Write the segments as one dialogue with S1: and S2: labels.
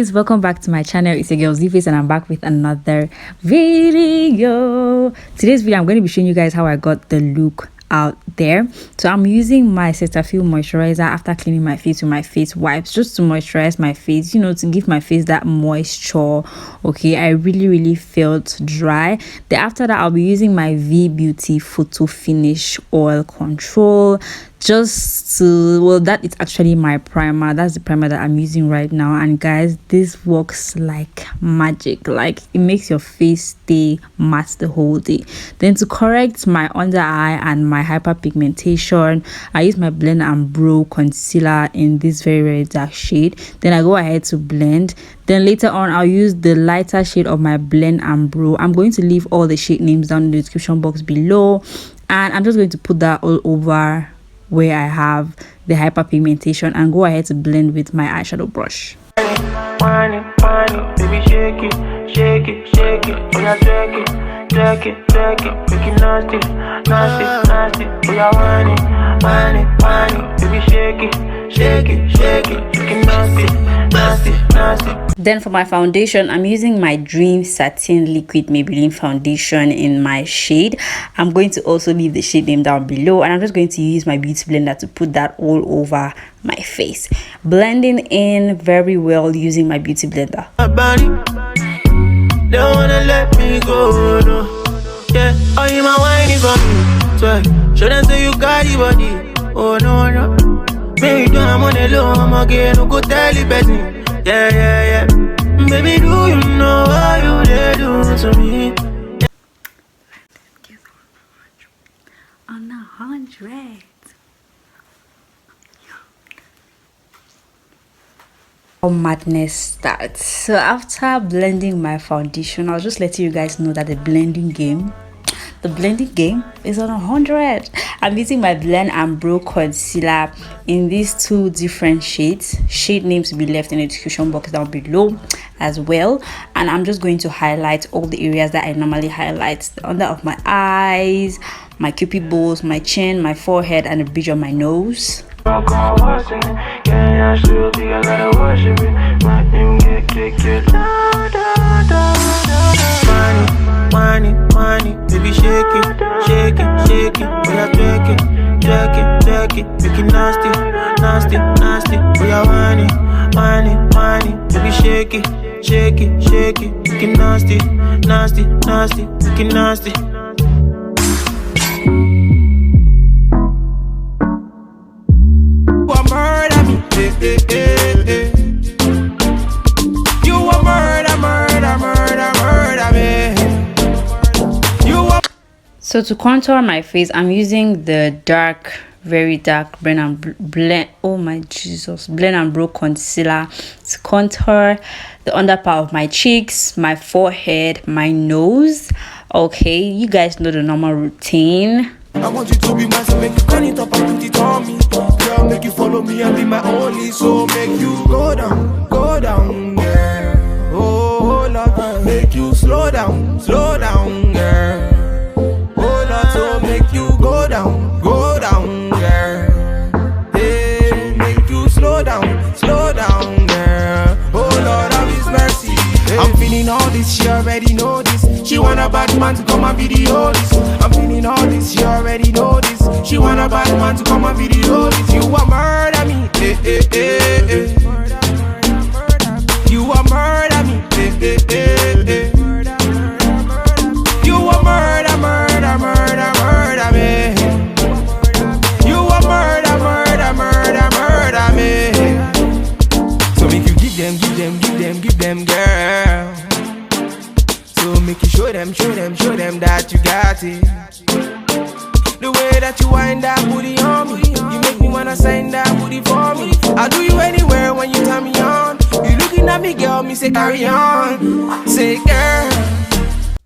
S1: guys, welcome back to my channel. It's your girl Z-Face and I'm back with another video. Today's video I'm going to be showing you guys how I got the look out there. So I'm using my Cetaphil moisturizer after cleaning my face with my face wipes, just to moisturize my face, you know, to give my face that moisture. Okay, I really felt dry. Then after that, I'll be using my V Beauty Photo Finish Oil Control, just to, well, that is actually my primer. That's the primer that I'm using right now, and guys, this works like magic. Like, it makes your face stay matte the whole day. Then to correct my under eye and my hyperpigmentation, I use my Blend and Brow concealer in this very dark shade. Then I go ahead to blend. Then later on, I'll use the lighter shade of my Blend and Brow. I'm going to leave all the shade names down in the description box below, and I'm just going to put that all over where I have the hyperpigmentation and go ahead to blend with my eyeshadow brush. Then for my foundation, I'm using my Dream Satin Liquid Maybelline foundation in my shade. I'm going to also leave the shade name down below, and I'm just going to use my beauty blender to put that all over my face, blending in very well using my beauty blender. Don't wanna let me go, no. Yeah, oh, you my whiny for me. So, should I say you got the body? Oh, no. Baby, don't I'm on the low, I'm again, no go tell you better. Yeah. Baby, do you know what you did do to me? On 100. How madness starts. So after blending my foundation, I'll just let you guys know that the blending game is on 100. I'm using my Blend and Brow concealer in these two different shades. Shade names will be left in the description box down below as well, and I'm just going to highlight all the areas that I normally highlight: the under of my eyes, my cupids, my chin, my forehead, and the bridge of my nose. Money, baby, shake it, we are jerk it, make it nasty, we are money, baby, shake it, make it nasty, make it nasty. So to contour my face, I'm using the very dark Blend and Brow concealer to contour the under part of my cheeks, my forehead, my nose. Okay, you guys know the normal routine. I want you to be my, so make you turn it up and put it on me. Girl, make you follow me and be my only. So make you go down, girl. Oh, Lord, make you slow down, girl. So make you go down, girl. Hey, make you slow down, girl. Oh Lord, have His mercy. Hey. I'm feeling all this, she already know this. She want a bad man to come and video this. I'm feeling all this, she already know this. She want a bad man to come and video this. You a murder me, eh. You a murder me, eh. You a murder me. You a murder me. So make you give them, girl. So make you show them that you got it. The way that you wind that booty on me, you make me wanna sign that booty for me. I'll do you anywhere when you turn me on. You looking at me, girl, me say carry on. Say girl.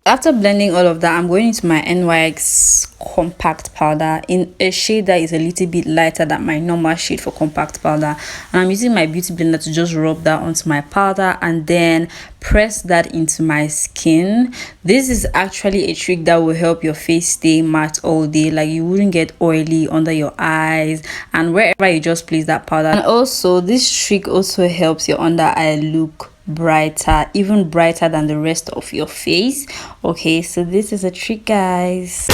S1: After blending all of that, I'm going into my NYX compact powder in a shade that is a little bit lighter than my normal shade for compact powder, and I'm using my beauty blender to just rub that onto my powder and then press that into my skin. This is actually a trick that will help your face stay matte all day. Like, you wouldn't get oily under your eyes and wherever you just place that powder. And also, this trick also helps your under eye look brighter, even brighter than the rest of your face. Okay, so this is a trick, guys.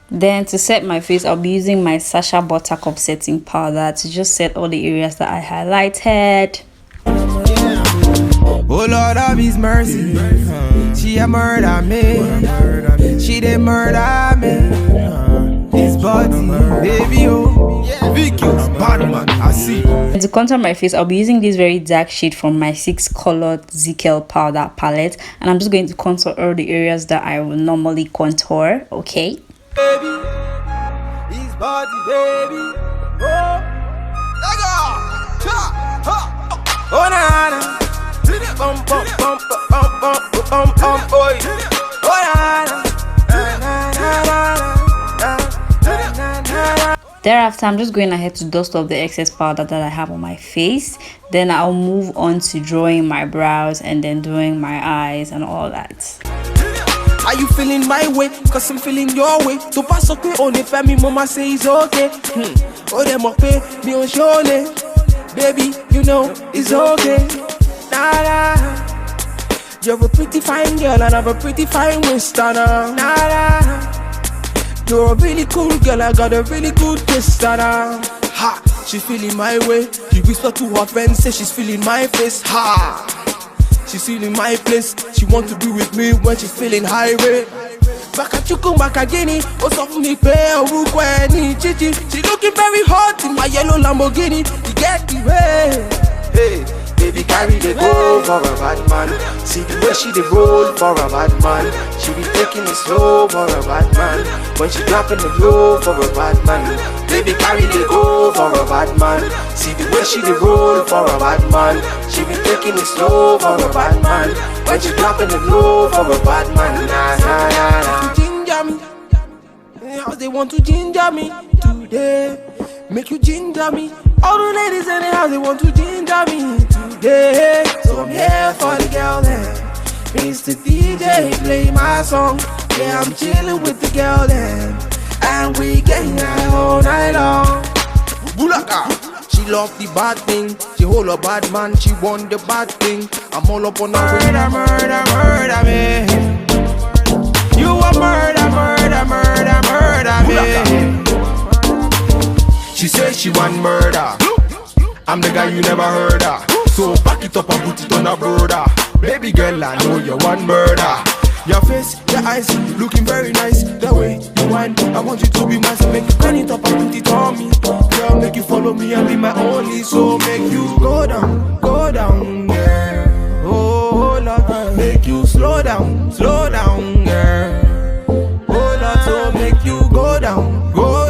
S1: Then to set my face, I'll be using my Sasha Buttercup setting powder to just set all the areas that I highlighted.
S2: Oh Lord of His mercy, she a murder me, she did murder me. This body, baby, oh, Vicky, bad man, I see.
S1: And to contour my face, I'll be using this very dark shade from my 6 colored ZKL powder palette, and I'm just going to contour all the areas that I will normally contour. Okay.
S2: Baby, his body, baby, oh, let go, oh na na.
S1: Thereafter, I'm just going ahead to dust off the excess powder that I have on my face. Then I'll move on to drawing my brows and then doing my eyes and all that.
S2: Are you feeling my way? Cause I'm feeling your way. So pass up on it, family, mama say it's okay. Oh, them up, me on show, baby, you know it's okay. Nah. You're a pretty fine girl and I'm a pretty fine Westerner. Nah. You're a really cool girl, I got a really good taste. Ha, she feeling my way. She whisper to her friends, say she's feeling my face. Ha, she's feeling my place. She want to be with me when she's feeling highway. Back at you come back again. Oh, so me pay a chichi. She looking very hot in my yellow Lamborghini. You get the way. Hey. Baby carry the go for a bad man. See the way she the roll for a bad man. She be taking it slow for a bad man. When she dropping the low for a bad man. Baby carry the go for a bad man. See the way she the roll for a bad man. She be taking it slow for a bad man. When she dropping the low for a bad man. Nah. Ginger me. How they want to ginger me today? Make you ginger me. All the ladies in the house, they want to ginger me today. So I'm here for the girl then. Mr. DJ, play my song. Yeah, I'm chilling with the girl then. And we getting high all night long. Bulaka, she love the bad thing. She hold a bad man, she want the bad thing. I'm all up on her murder me. You a murder me. She says she want murder. I'm the guy you never heard of. So back it up and put it on a brother. Baby girl, I know you want murder. Your face, your eyes, looking very nice. The way you whine, I want you to be mine. So make you turn it up and put it on me. Girl, make you follow me and be my only. So make you go down, girl. Oh Lord, make you slow down, girl. Oh Lord, so make you go down, girl.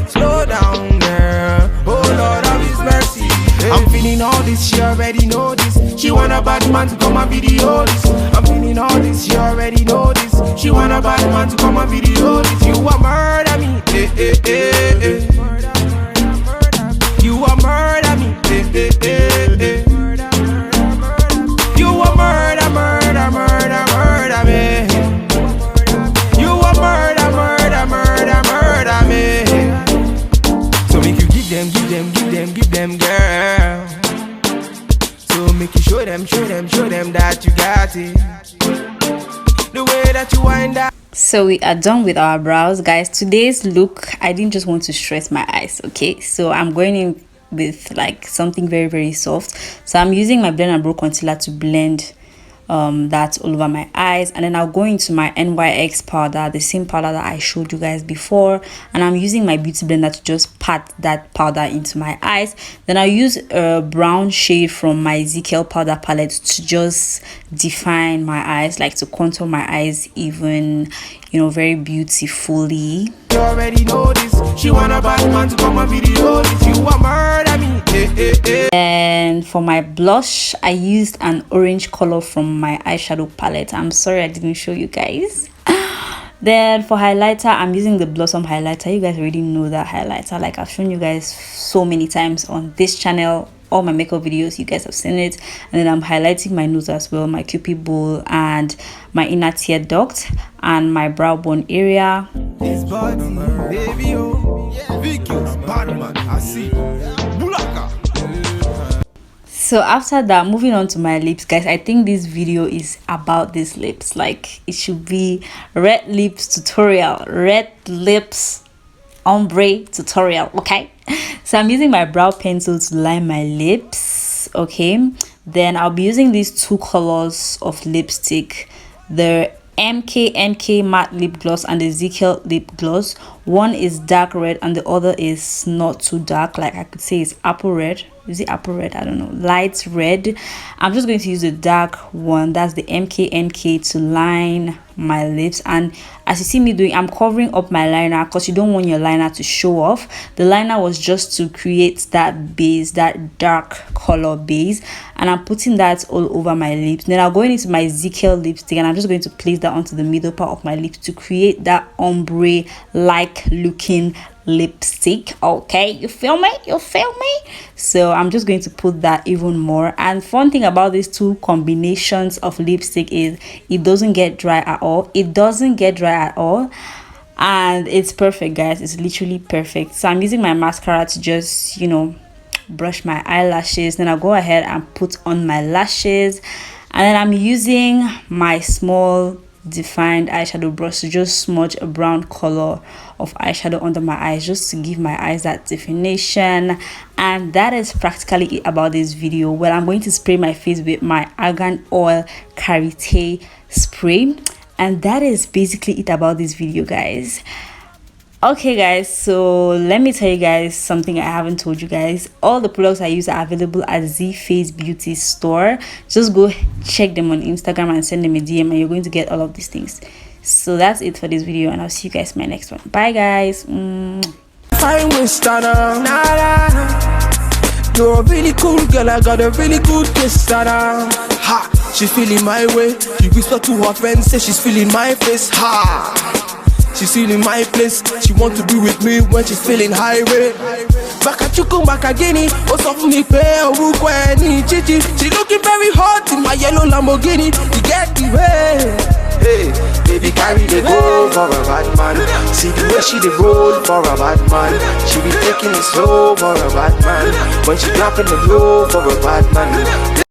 S2: Slow down, girl. Oh Lord of His mercy. I'm feeling all this, she already know this. She want a bad man to come and video this. I'm feeling all this, she already know this. She want a bad man to come and video this. You a murder me, You a murder me, You a murder me. You a murder me. So make you give them, girl. So make you show them that you got it. The way that you wind up.
S1: So we are done with our brows, guys. Today's look, I didn't just want to stress my eyes, okay? So I'm going in with like something very, very soft. So I'm using my Blend and Brow concealer to blend that all over my eyes, and then I'll go into my NYX powder, the same powder that I showed you guys before, and I'm using my beauty blender to just pat that powder into my eyes. Then I'll use a brown shade from my ZKL powder palette to just define my eyes, like to contour my eyes even, you know, very beautifully.
S2: You already know this. She want a bad man to come and video this. You want murder me.
S1: And for my blush, I used an orange color from my eyeshadow palette. I'm sorry I didn't show you guys. Then for highlighter, I'm using the Blossom highlighter. You guys already know that highlighter, like I've shown you guys so many times on this channel. All my makeup videos, you guys have seen it. And then I'm highlighting my nose as well, my cupid bowl and my inner tear duct and my brow bone area.
S2: This body, baby, oh. Big girls, bad man, I see. Bulaka.
S1: So after that, moving on to my lips, guys. I think this video is about these lips. Like, it should be red lips tutorial, red lips ombre tutorial. Okay, so I'm using my brow pencil to line my lips. Okay, then I'll be using these two colors of lipstick, the MKNK matte lip gloss and the Ezekiel lip gloss. One is dark red and the other is not too dark, like I could say it's apple red. Is it apple red? I don't know, light red. I'm just going to use the dark one, that's the MKNK, to line my lips. And as you see me doing, I'm covering up my liner because you don't want your liner to show off. The liner was just to create that base, that dark color base, and I'm putting that all over my lips. Then I'll go into my Ezekiel lipstick and I'm just going to place that onto the middle part of my lips to create that ombre like looking lipstick. Okay, you feel me? So I'm just going to put that even more. And fun thing about these two combinations of lipstick is it doesn't get dry at all. And it's perfect, guys. It's literally perfect. So I'm using my mascara to just, you know, brush my eyelashes. Then I'll go ahead and put on my lashes, and then I'm using my small defined eyeshadow brush to just smudge a brown color of eyeshadow under my eyes, just to give my eyes that definition. And that is practically it about this video. Well, I'm going to spray my face with my argan oil karité spray, and that is basically it about this video, guys. Okay guys, so let me tell you guys something I haven't told you guys. All the products I use are available at Z Face Beauty store. Just go check them on Instagram and send them a DM and you're going to get all of these things. So that's it for this video, and I'll see you guys in my next one. Bye guys.
S2: Fine with Stana. You're a really cool girl, I got a really good kiss. Ha, she feeling my way. You whisper to her friends, say she's feeling my face. Ha, she's feeling my place. She want to be with me when she's feeling high rate. Back at you, come back again. Oh, something me pay. Chichi. She looking very hot in my yellow Lamborghini. You get the way. Hey, baby, carry the go for a bad man. See the way she the roll for a bad man. She be taking it slow for a bad man. When she dropping the low for a bad man.